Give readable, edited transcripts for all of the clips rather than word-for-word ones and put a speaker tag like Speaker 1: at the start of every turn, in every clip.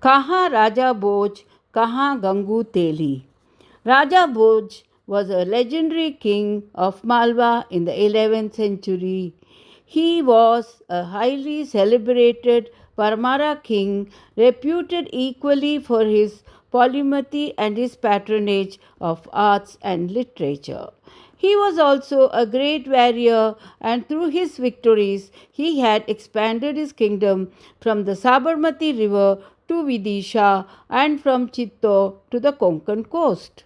Speaker 1: Kahan Raja Bhoj Kahan Gangu Teli. Raja Bhoj was a legendary king of Malwa in the 11th century. He was a highly celebrated Parmara king, reputed equally for his polymathy and his patronage of arts and literature. He was also a great warrior, and through his victories, he had expanded his kingdom from the Sabarmati river to Vidisha and from Chittor to the Konkan coast.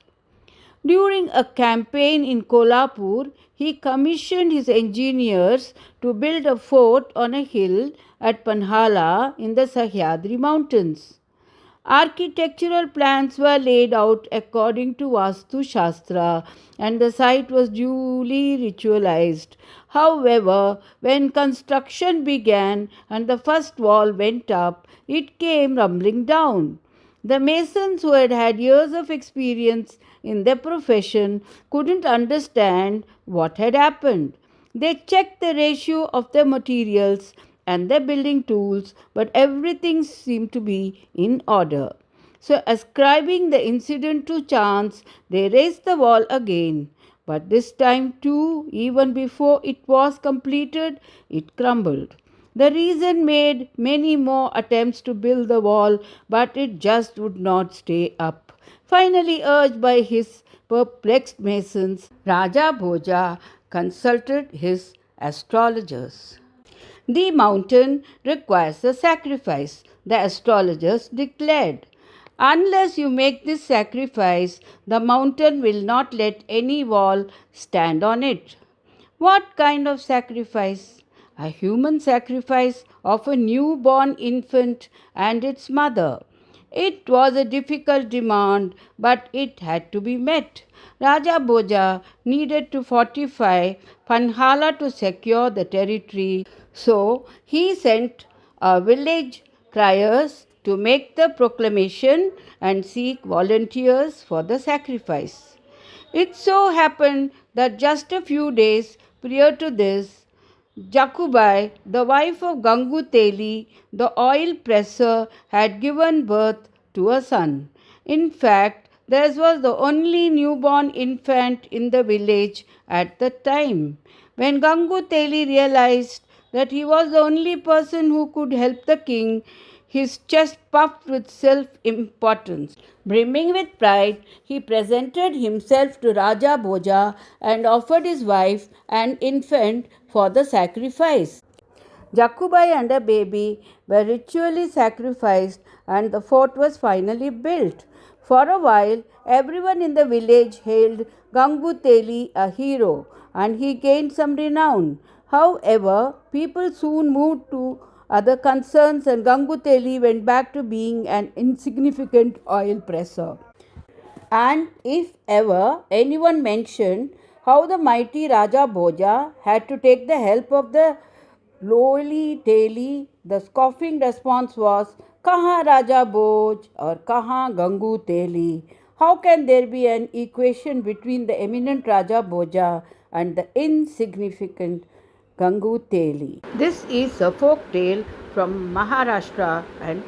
Speaker 1: During a campaign in Kolhapur, he commissioned his engineers to build a fort on a hill at Panhala in the Sahyadri mountains. Architectural plans were laid out according to Vastu Shastra and the site was duly ritualized. However, when construction began and the first wall went up, it came rumbling down. The masons, who had had years of experience in their profession, couldn't understand what had happened. They checked the ratio of the materials and their building tools, but everything seemed to be in order. So, ascribing the incident to chance, they raised the wall again. But this time, too, even before it was completed, it crumbled. The reason made many more attempts to build the wall, but it just would not stay up. Finally, urged by his perplexed masons, Raja Bhoja consulted his astrologers. The mountain requires a sacrifice, the astrologers declared. Unless you make this sacrifice, the mountain will not let any wall stand on it. What kind of sacrifice? A human sacrifice of a newborn infant and its mother. It was a difficult demand, but it had to be met. Raja Bhoja needed to fortify Panhala to secure the territory, so he sent village criers to make the proclamation and seek volunteers for the sacrifice. It so happened that just a few days prior to this, Jakubai, the wife of Gangu Teli, the oil presser, had given birth to a son. In fact, this was the only newborn infant in the village at the time. When Gangu Teli realized that he was the only person who could help the king, his chest puffed with self-importance. Brimming with pride, he presented himself to Raja Bhoja and offered his wife and infant for the sacrifice. Jakubai and a baby were ritually sacrificed and the fort was finally built. For a while, everyone in the village hailed Gangu Teli a hero and he gained some renown. However, people soon moved to other concerns and Gangu Teli went back to being an insignificant oil presser. And if ever anyone mentioned how the mighty Raja Bhoja had to take the help of the lowly Teli, the scoffing response was, Kahan Raja Bhoj or Kahan Gangu Teli? How can there be an equation between the eminent Raja Bhoja and the insignificant Gangu Teli? This is a folk tale from Maharashtra and